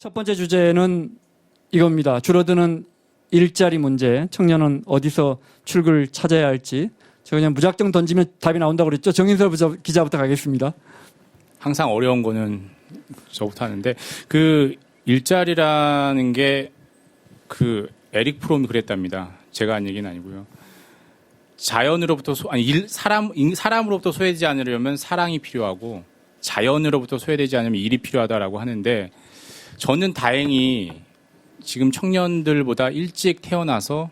첫 번째 주제는 이겁니다. 줄어드는 일자리 문제, 청년은 어디서 출구를 찾아야 할지. 제가 그냥 무작정 던지면 답이 나온다고 그랬죠. 정인설 기자부터 가겠습니다. 항상 어려운 거는 저부터 하는데, 그 일자리라는 게 그 에릭 프롬이 그랬답니다. 제가 한 얘기는 아니고요. 자연으로부터 사람으로부터 소외되지 않으려면 사랑이 필요하고, 자연으로부터 소외되지 않으면 일이 필요하다라고 하는데, 저는 다행히 지금 청년들보다 일찍 태어나서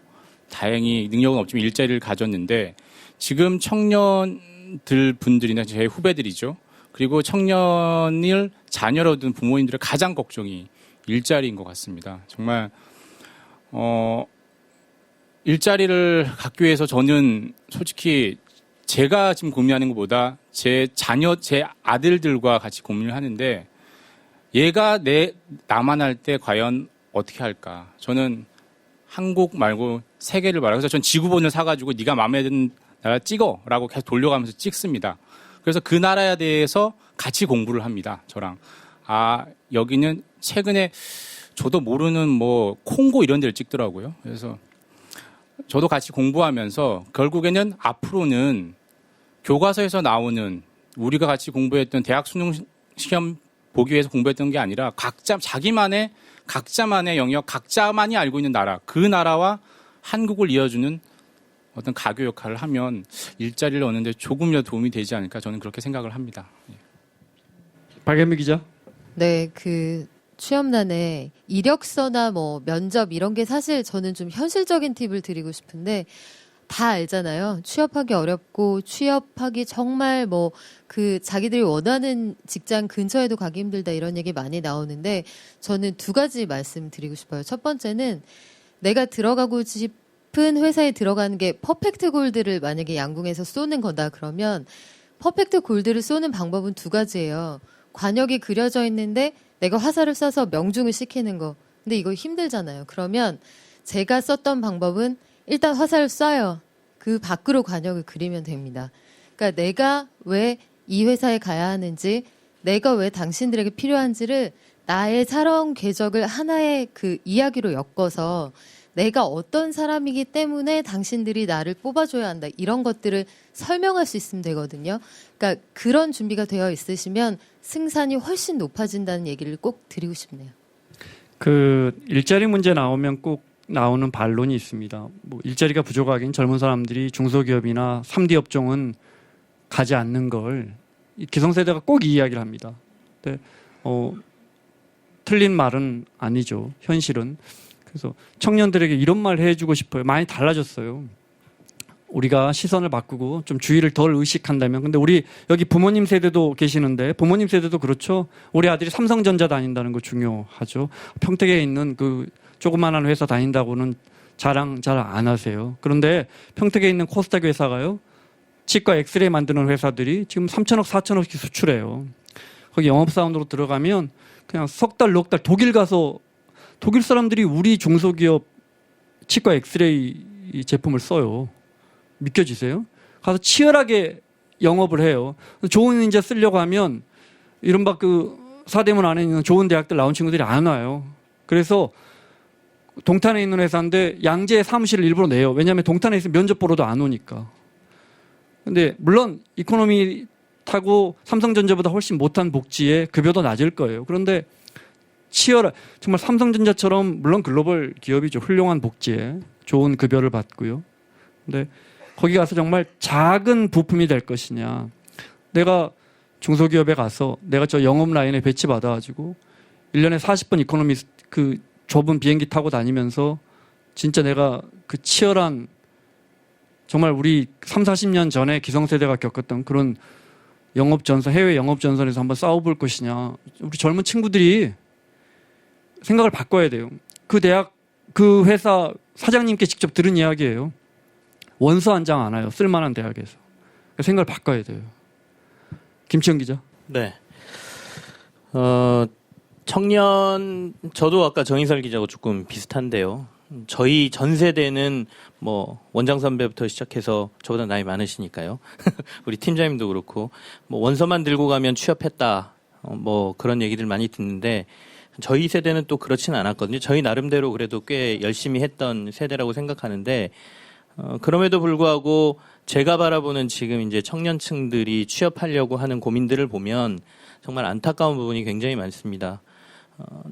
다행히 능력은 없지만 일자리를 가졌는데, 지금 청년들 분들이나 제 후배들이죠. 그리고 청년을 자녀로 둔 부모님들의 가장 걱정이 일자리인 것 같습니다. 정말 일자리를 갖기 위해서 저는 솔직히 제가 지금 고민하는 것보다 제 아들들과 같이 고민을 하는데, 얘가 나만 할 때 과연 어떻게 할까? 저는 한국 말고 세계를 말하고, 그래서 전 지구본을 사가지고 네가 마음에 드는 나라 찍어라고 계속 돌려가면서 찍습니다. 그래서 그 나라에 대해서 같이 공부를 합니다. 저랑. 여기는 최근에 저도 모르는 콩고 이런 데를 찍더라고요. 그래서 저도 같이 공부하면서 결국에는 앞으로는 교과서에서 나오는 우리가 같이 공부했던 대학 수능 시험 보기 위해서 공부했던 게 아니라 각자만의 영역, 각자만이 알고 있는 나라, 그 나라와 한국을 이어주는 어떤 가교 역할을 하면 일자리를 얻는데 조금이라도 도움이 되지 않을까, 저는 그렇게 생각을 합니다. 박연미 기자. 네, 취업난에 이력서나 면접 이런 게 사실 저는 좀 현실적인 팁을 드리고 싶은데, 다 알잖아요. 취업하기 어렵고 취업하기 정말 자기들이 원하는 직장 근처에도 가기 힘들다 이런 얘기 많이 나오는데, 저는 두 가지 말씀드리고 싶어요. 첫 번째는 내가 들어가고 싶은 회사에 들어가는 게 퍼펙트 골드를 만약에 양궁에서 쏘는 거다 그러면 퍼펙트 골드를 쏘는 방법은 두 가지예요. 관역이 그려져 있는데 내가 화살을 쏴서 명중을 시키는 거. 근데 이거 힘들잖아요. 그러면 제가 썼던 방법은 일단 화살을 쏴요. 그 밖으로 관역을 그리면 됩니다. 그러니까 내가 왜 이 회사에 가야 하는지, 내가 왜 당신들에게 필요한지를 나의 살아온 궤적을 하나의 그 이야기로 엮어서 내가 어떤 사람이기 때문에 당신들이 나를 뽑아줘야 한다, 이런 것들을 설명할 수 있으면 되거든요. 그러니까 그런 준비가 되어 있으시면 승산이 훨씬 높아진다는 얘기를 꼭 드리고 싶네요. 일자리 문제 나오면 꼭 나오는 반론이 있습니다. 일자리가 부족하긴 젊은 사람들이 중소기업이나 3D 업종은 가지 않는 걸 기성세대가 꼭 이 이야기를 합니다. 근데 틀린 말은 아니죠. 현실은. 그래서 청년들에게 이런 말 해주고 싶어요. 많이 달라졌어요. 우리가 시선을 바꾸고 좀 주의를 덜 의식한다면. 근데 우리 여기 부모님 세대도 계시는데, 부모님 세대도 그렇죠. 우리 아들이 삼성전자 다닌다는 거 중요하죠. 평택에 있는 조그만한 회사 다닌다고는 자랑 잘 안 하세요. 그런데 평택에 있는 코스닥 회사가요, 치과 엑스레이 만드는 회사들이 지금 3천억, 4천억씩 수출해요. 거기 영업사원으로 들어가면 그냥 석 달, 넉 달 독일 가서 독일 사람들이 우리 중소기업 치과 엑스레이 제품을 써요. 믿겨지세요? 가서 치열하게 영업을 해요. 좋은 인재 쓰려고 하면 이른바 사대문 안에 있는 좋은 대학들 나온 친구들이 안 와요. 그래서 동탄에 있는 회사인데 양재 사무실을 일부러 내요. 왜냐하면 동탄에 있으면 면접 보러도 안 오니까. 근데 물론 이코노미 타고 삼성전자보다 훨씬 못한 복지에 급여도 낮을 거예요. 그런데 정말 삼성전자처럼 물론 글로벌 기업이죠. 훌륭한 복지에 좋은 급여를 받고요. 근데 거기 가서 정말 작은 부품이 될 것이냐. 내가 중소기업에 가서 내가 저 영업 라인에 배치받아가지고 1년에 40번 이코노미 좁은 비행기 타고 다니면서 진짜 내가 치열한, 정말 우리 3, 40년 전에 기성세대가 겪었던 그런 해외 영업전선에서 한번 싸워볼 것이냐. 우리 젊은 친구들이 생각을 바꿔야 돼요. 그 회사 사장님께 직접 들은 이야기예요. 원서 한 장 안 와요. 쓸만한 대학에서. 생각을 바꿔야 돼요. 김치영 기자. 네. 저도 아까 정인설 기자하고 조금 비슷한데요. 저희 전 세대는 원장 선배부터 시작해서 저보다 나이 많으시니까요. 우리 팀장님도 그렇고 원서만 들고 가면 취업했다. 그런 얘기들 많이 듣는데 저희 세대는 또 그렇진 않았거든요. 저희 나름대로 그래도 꽤 열심히 했던 세대라고 생각하는데 그럼에도 불구하고 제가 바라보는 지금 이제 청년층들이 취업하려고 하는 고민들을 보면 정말 안타까운 부분이 굉장히 많습니다.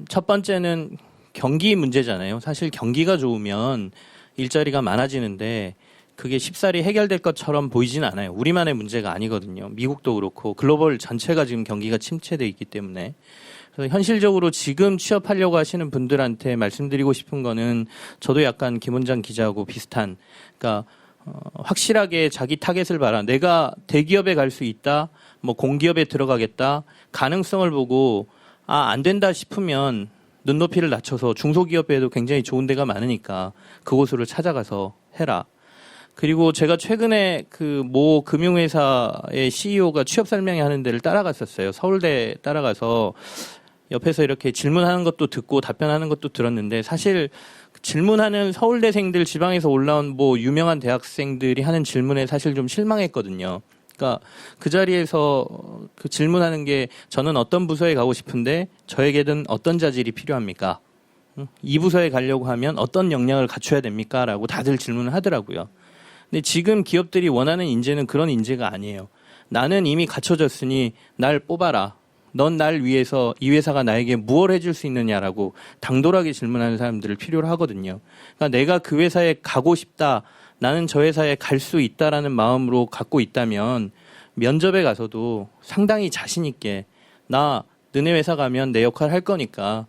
첫 번째는 경기 문제잖아요. 사실 경기가 좋으면 일자리가 많아지는데 그게 쉽사리 해결될 것처럼 보이진 않아요. 우리만의 문제가 아니거든요. 미국도 그렇고 글로벌 전체가 지금 경기가 침체돼 있기 때문에. 그래서 현실적으로 지금 취업하려고 하시는 분들한테 말씀드리고 싶은 거는 저도 약간 김원장 기자하고 비슷한, 그러니까 확실하게 자기 타겟을 봐라. 내가 대기업에 갈 수 있다. 뭐 공기업에 들어가겠다. 가능성을 보고 안 된다 싶으면 눈높이를 낮춰서 중소기업에도 굉장히 좋은 데가 많으니까 그곳으로 찾아가서 해라. 그리고 제가 최근에 그 모 금융회사의 CEO가 취업 설명회 하는 데를 따라갔었어요. 서울대 따라가서 옆에서 이렇게 질문하는 것도 듣고 답변하는 것도 들었는데 사실 질문하는 서울대생들 지방에서 올라온 뭐 유명한 대학생들이 하는 질문에 사실 좀 실망했거든요. 그러니까 그 자리에서 그 질문하는 게 저는 어떤 부서에 가고 싶은데 저에게는 어떤 자질이 필요합니까? 이 부서에 가려고 하면 어떤 역량을 갖춰야 됩니까? 라고 다들 질문을 하더라고요. 근데 지금 기업들이 원하는 인재는 그런 인재가 아니에요. 나는 이미 갖춰졌으니 날 뽑아라. 넌 날 위해서 이 회사가 나에게 무엇을 해줄 수 있느냐라고 당돌하게 질문하는 사람들을 필요로 하거든요. 그러니까 내가 그 회사에 가고 싶다. 나는 저 회사에 갈 수 있다라는 마음으로 갖고 있다면 면접에 가서도 상당히 자신 있게 나 너네 회사 가면 내 역할 할 거니까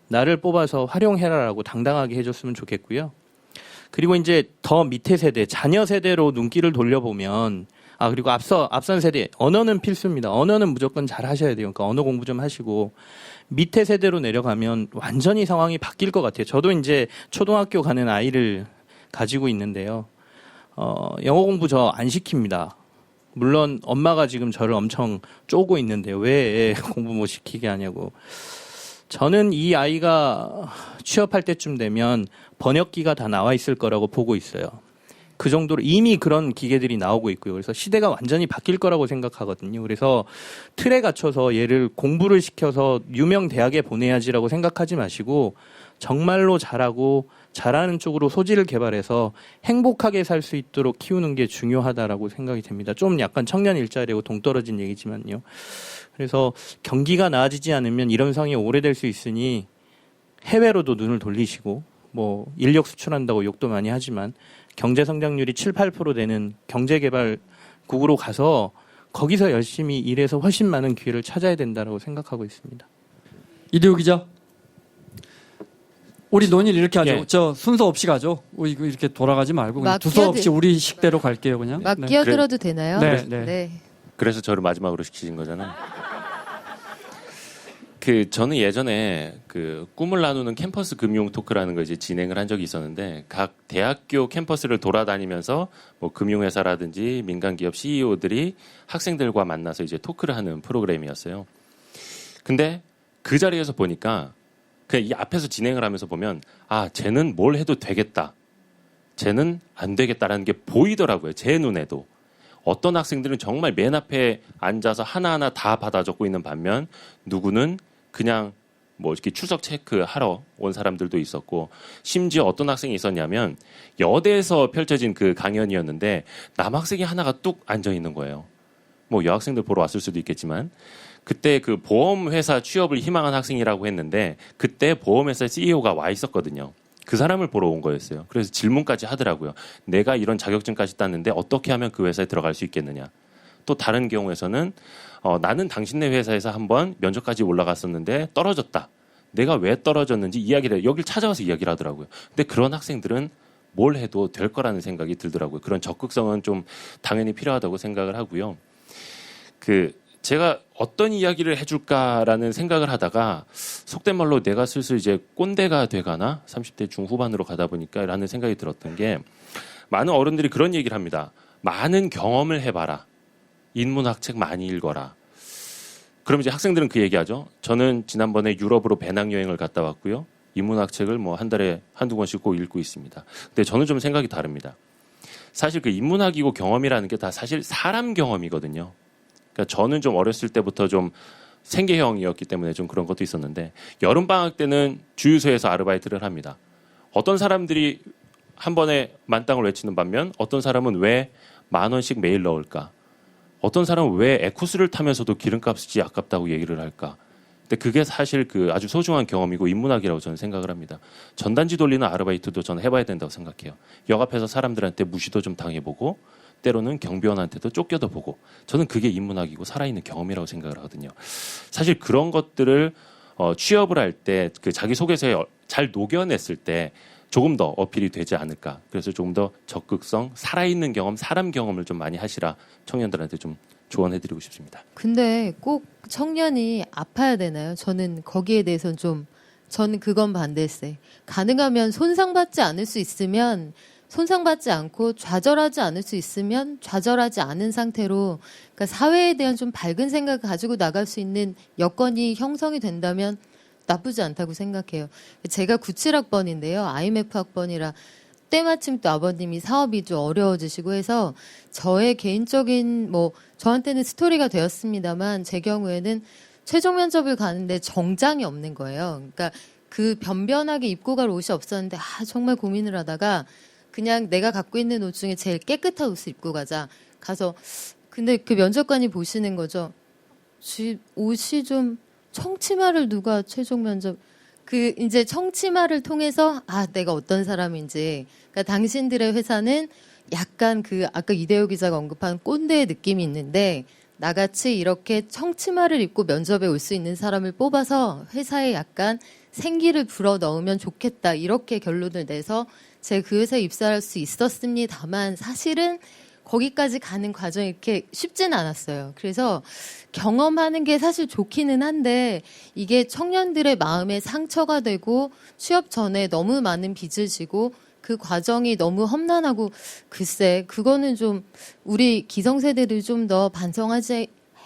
나를 뽑아서 활용해라라고 당당하게 해줬으면 좋겠고요. 그리고 이제 더 밑에 세대, 자녀 세대로 눈길을 돌려보면 그리고 앞선 세대, 언어는 필수입니다. 언어는 무조건 잘 하셔야 돼요. 그러니까 언어 공부 좀 하시고 밑에 세대로 내려가면 완전히 상황이 바뀔 것 같아요. 저도 이제 초등학교 가는 아이를 가지고 있는데요. 영어 공부 저 안 시킵니다. 물론 엄마가 지금 저를 엄청 쪼고 있는데요. 왜 공부 못 시키게 하냐고. 저는 이 아이가 취업할 때쯤 되면 번역기가 다 나와 있을 거라고 보고 있어요. 그 정도로 이미 그런 기계들이 나오고 있고요. 그래서 시대가 완전히 바뀔 거라고 생각하거든요. 그래서 틀에 갖춰서 얘를 공부를 시켜서 유명 대학에 보내야지라고 생각하지 마시고 정말로 잘하고 잘하는 쪽으로 소질을 개발해서 행복하게 살 수 있도록 키우는 게 중요하다라고 생각이 됩니다. 좀 약간 청년 일자리하고 동떨어진 얘기지만요. 그래서 경기가 나아지지 않으면 이런 상황이 오래될 수 있으니 해외로도 눈을 돌리시고 뭐 인력 수출한다고 욕도 많이 하지만 경제 성장률이 7, 8% 되는 경제개발국으로 가서 거기서 열심히 일해서 훨씬 많은 기회를 찾아야 된다고 생각하고 있습니다. 이대호 기자. 우리 논의를 이렇게 하죠. 예. 저 순서 없이 가죠. 이렇게 돌아가지 말고 그냥 막 두서 없이 우리 식대로 갈게요, 그냥. 막 네. 끼어들어도 되나요? 네. 그래서 저를 마지막으로 시키신 거잖아요. 저는 예전에 꿈을 나누는 캠퍼스 금융 토크라는 거 이제 진행을 한 적이 있었는데 각 대학교 캠퍼스를 돌아다니면서 뭐 금융회사라든지 민간기업 CEO들이 학생들과 만나서 이제 토크를 하는 프로그램이었어요. 근데 그 자리에서 보니까 그냥 이 앞에서 진행을 하면서 보면 쟤는 뭘 해도 되겠다. 쟤는 안 되겠다라는 게 보이더라고요. 제 눈에도. 어떤 학생들은 정말 맨 앞에 앉아서 하나하나 다 받아 적고 있는 반면 누구는 그냥 뭐 이렇게 출석 체크하러 온 사람들도 있었고 심지어 어떤 학생이 있었냐면 여대에서 펼쳐진 그 강연이었는데 남학생이 하나가 뚝 앉아 있는 거예요. 뭐 여학생들 보러 왔을 수도 있겠지만 그때 그 보험회사 취업을 희망한 학생이라고 했는데 그때 보험회사 CEO가 와 있었거든요. 그 사람을 보러 온 거였어요. 그래서 질문까지 하더라고요. 내가 이런 자격증까지 땄는데 어떻게 하면 그 회사에 들어갈 수 있겠느냐. 또 다른 경우에서는 나는 당신네 회사에서 한번 면접까지 올라갔었는데 떨어졌다. 내가 왜 떨어졌는지 이야기를 여길 찾아와서 이야기를 하더라고요. 근데 그런 학생들은 뭘 해도 될 거라는 생각이 들더라고요. 그런 적극성은 좀 당연히 필요하다고 생각을 하고요. 제가 어떤 이야기를 해줄까라는 생각을 하다가 속된 말로 내가 슬슬 이제 꼰대가 돼가나 30대 중후반으로 가다 보니까 라는 생각이 들었던 게 많은 어른들이 그런 얘기를 합니다. 많은 경험을 해봐라. 인문학 책 많이 읽어라. 그럼 이제 학생들은 그 얘기하죠. 저는 지난번에 유럽으로 배낭여행을 갔다 왔고요. 인문학 책을 뭐 한 달에 한두 권씩 꼭 읽고 있습니다. 근데 저는 좀 생각이 다릅니다. 사실 그 인문학이고 경험이라는 게 다 사실 사람 경험이거든요. 그러니까 저는 좀 어렸을 때부터 좀 생계형이었기 때문에 좀 그런 것도 있었는데 여름 방학 때는 주유소에서 아르바이트를 합니다. 어떤 사람들이 한 번에 만땅을 외치는 반면 어떤 사람은 왜 10,000원씩 매일 넣을까? 어떤 사람은 왜 에코스를 타면서도 기름값이 아깝다고 얘기를 할까? 근데 그게 사실 그 아주 소중한 경험이고 인문학이라고 저는 생각을 합니다. 전단지 돌리는 아르바이트도 저는 해봐야 된다고 생각해요. 역 앞에서 사람들한테 무시도 좀 당해보고 때로는 경비원한테도 쫓겨도 보고 저는 그게 인문학이고 살아있는 경험이라고 생각을 하거든요. 사실 그런 것들을 취업을 할 때 그 자기소개서에 잘 녹여냈을 때 조금 더 어필이 되지 않을까. 그래서 조금 더 적극성, 살아있는 경험, 사람 경험을 좀 많이 하시라 청년들한테 좀 조언해드리고 싶습니다. 근데 꼭 청년이 아파야 되나요? 저는 거기에 대해서는 저는 그건 반대세. 가능하면 손상받지 않을 수 있으면 손상받지 않고 좌절하지 않을 수 있으면 좌절하지 않은 상태로 그러니까 사회에 대한 좀 밝은 생각을 가지고 나갈 수 있는 여건이 형성이 된다면 나쁘지 않다고 생각해요. 제가 97학번인데요. IMF 학번이라 때마침 또 아버님이 사업이 좀 어려워지시고 해서 저의 개인적인 저한테는 스토리가 되었습니다만 제 경우에는 최종 면접을 가는데 정장이 없는 거예요. 그러니까 그 변변하게 입고 갈 옷이 없었는데 정말 고민을 하다가 그냥 내가 갖고 있는 옷 중에 제일 깨끗한 옷을 입고 가서 근데 그 면접관이 보시는 거죠. 옷이 좀 청치마를 누가 최종 면접 이제 청치마를 통해서 내가 어떤 사람인지 그러니까 당신들의 회사는 약간 아까 이대호 기자가 언급한 꼰대의 느낌이 있는데 나같이 이렇게 청치마를 입고 면접에 올 수 있는 사람을 뽑아서 회사에 약간 생기를 불어 넣으면 좋겠다 이렇게 결론을 내서 제가 그 회사에 입사할 수 있었습니다만 사실은 거기까지 가는 과정이 이렇게 쉽지는 않았어요. 그래서 경험하는 게 사실 좋기는 한데 이게 청년들의 마음에 상처가 되고 취업 전에 너무 많은 빚을 지고 그 과정이 너무 험난하고 글쎄 그거는 좀 우리 기성세대들 좀 더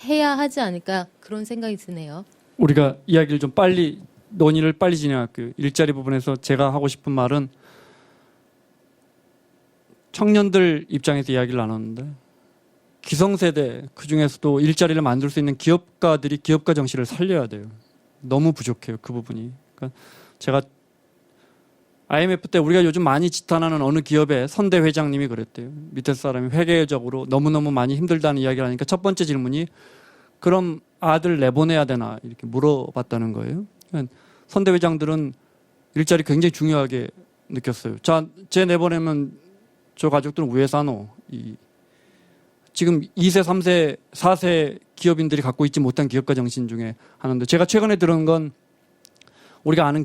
해야 하지 않을까 그런 생각이 드네요. 우리가 이야기를 좀 논의를 빨리 진행할게요. 일자리 부분에서 제가 하고 싶은 말은 청년들 입장에서 이야기를 나눴는데 기성세대 그중에서도 일자리를 만들 수 있는 기업가들이 기업가 정신을 살려야 돼요. 너무 부족해요. 그 부분이. 그러니까 제가 IMF 때 우리가 요즘 많이 지탄하는 어느 기업의 선대 회장님이 그랬대요. 밑에 사람이 회계적으로 너무너무 많이 힘들다는 이야기를 하니까 첫 번째 질문이 그럼 아들 내보내야 되나 이렇게 물어봤다는 거예요. 그러니까 선대 회장들은 일자리 굉장히 중요하게 느꼈어요. 제 내보내면 저 가족들은 왜 사노? 지금 2세, 3세, 4세 기업인들이 갖고 있지 못한 기업가 정신 중에 하나인데 제가 최근에 들은 건 우리가 아는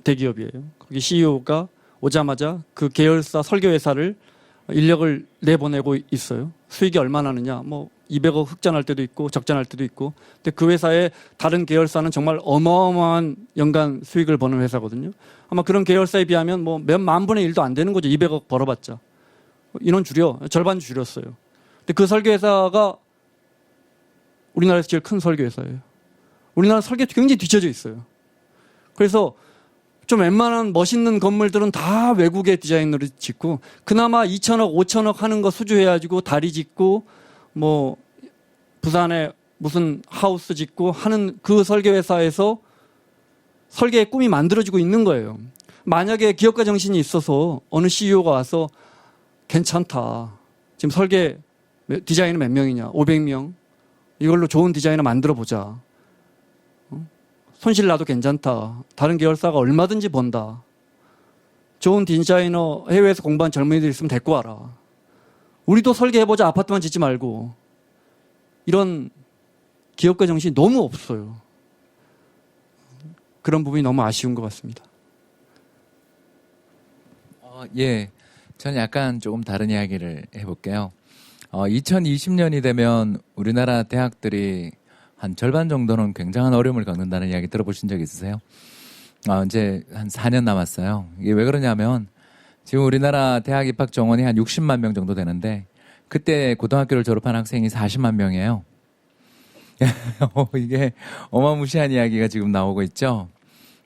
대기업이에요. 거기 CEO가 오자마자 그 계열사 설계회사를 인력을 내보내고 있어요. 수익이 얼마나 나느냐? 200억 흑자날 때도 있고 적자날 때도 있고. 근데 그 회사의 다른 계열사는 정말 어마어마한 연간 수익을 버는 회사거든요. 아마 그런 계열사에 비하면 몇만 분의 1도 안 되는 거죠. 200억 벌어봤자. 인원 절반 줄였어요. 근데 그 설계회사가 우리나라에서 제일 큰 설계회사예요. 우리나라 설계 굉장히 뒤쳐져 있어요. 그래서 좀 웬만한 멋있는 건물들은 다 외국의 디자이너를 짓고 그나마 2천억, 5천억 하는 거 수주해가지고 다리 짓고 부산에 무슨 하우스 짓고 하는 그 설계회사에서 설계의 꿈이 만들어지고 있는 거예요. 만약에 기업가 정신이 있어서 어느 CEO가 와서 괜찮다. 지금 설계 디자이너 몇 명이냐? 500명. 이걸로 좋은 디자이너 만들어 보자. 손실 나도 괜찮다. 다른 계열사가 얼마든지 번다. 좋은 디자이너 해외에서 공부한 젊은이들 있으면 데리고 와라. 우리도 설계해보자. 아파트만 짓지 말고. 이런 기업가 정신이 너무 없어요. 그런 부분이 너무 아쉬운 것 같습니다. 예. 저는 약간 조금 다른 이야기를 해볼게요. 2020년이 되면 우리나라 대학들이 한 절반 정도는 굉장한 어려움을 겪는다는 이야기 들어보신 적 있으세요? 이제 한 4년 남았어요. 이게 왜 그러냐면 지금 우리나라 대학 입학 정원이 한 60만 명 정도 되는데 그때 고등학교를 졸업한 학생이 40만 명이에요. 이게 어마무시한 이야기가 지금 나오고 있죠.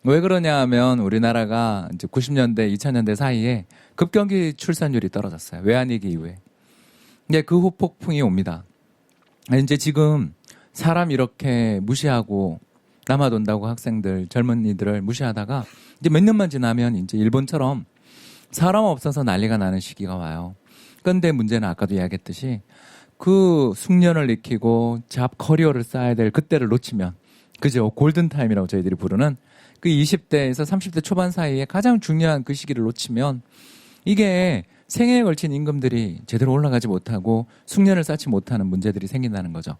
왜 그러냐 하면 우리나라가 이제 90년대, 2000년대 사이에 급경기 출산율이 떨어졌어요. 외환위기 이후에. 근데 그 후 폭풍이 옵니다. 이제 지금 사람 이렇게 무시하고 남아돈다고 학생들, 젊은이들을 무시하다가 이제 몇 년만 지나면 이제 일본처럼 사람 없어서 난리가 나는 시기가 와요. 그런데 문제는 아까도 이야기했듯이 그 숙련을 익히고 잡 커리어를 쌓아야 될 그때를 놓치면, 그죠? 골든타임이라고 저희들이 부르는 그 20대에서 30대 초반 사이에 가장 중요한 그 시기를 놓치면 이게 생애에 걸친 임금들이 제대로 올라가지 못하고 숙련을 쌓지 못하는 문제들이 생긴다는 거죠.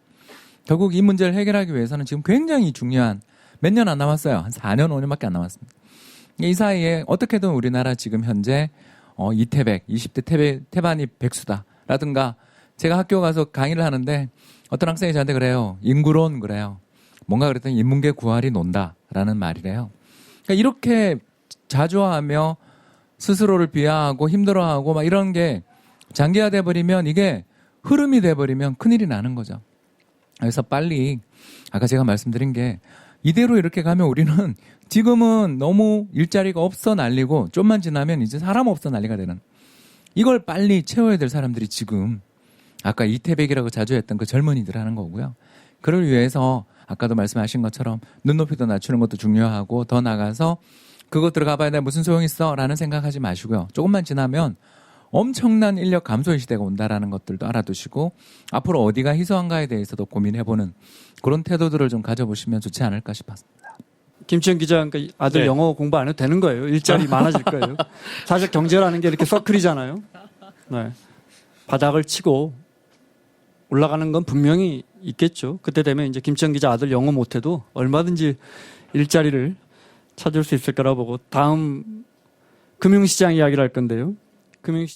결국 이 문제를 해결하기 위해서는 지금 굉장히 중요한 몇 년 안 남았어요. 한 4년, 5년밖에 안 남았습니다. 이 사이에 어떻게든 우리나라 지금 현재 이태백, 20대 태반이 백수다라든가, 제가 학교 가서 강의를 하는데 어떤 학생이 저한테 그래요. 인구론 그래요. 뭔가 그랬더니 인문계 구할이 논다라는 말이래요. 그러니까 이렇게 자조하며 스스로를 비하하고 힘들어하고 막 이런 게 장기화돼 버리면, 이게 흐름이 돼 버리면 큰일이 나는 거죠. 그래서 빨리, 아까 제가 말씀드린 게, 이대로 이렇게 가면 우리는 지금은 너무 일자리가 없어 난리고 좀만 지나면 이제 사람 없어 난리가 되는, 이걸 빨리 채워야 될 사람들이 지금 아까 이태백이라고 자주 했던 그 젊은이들 하는 거고요. 그를 위해서 아까도 말씀하신 것처럼 눈높이도 낮추는 것도 중요하고, 더 나가서 그거 들어가 봐야 돼 무슨 소용 있어 라는 생각하지 마시고요. 조금만 지나면 엄청난 인력 감소의 시대가 온다라는 것들도 알아두시고, 앞으로 어디가 희소한가에 대해서도 고민해보는 그런 태도들을 좀 가져보시면 좋지 않을까 싶었습니다. 김치현 기자, 그러니까 아들 네. 영어 공부 안 해도 되는 거예요. 일자리 많아질 거예요. 사실 경제라는 게 이렇게 서클이잖아요. 네. 바닥을 치고 올라가는 건 분명히 있겠죠. 그때 되면 이제 김치현 기자 아들 영어 못해도 얼마든지 일자리를 찾을 수 있을 거라 보고, 다음 금융시장 이야기를 할 건데요. 금융시장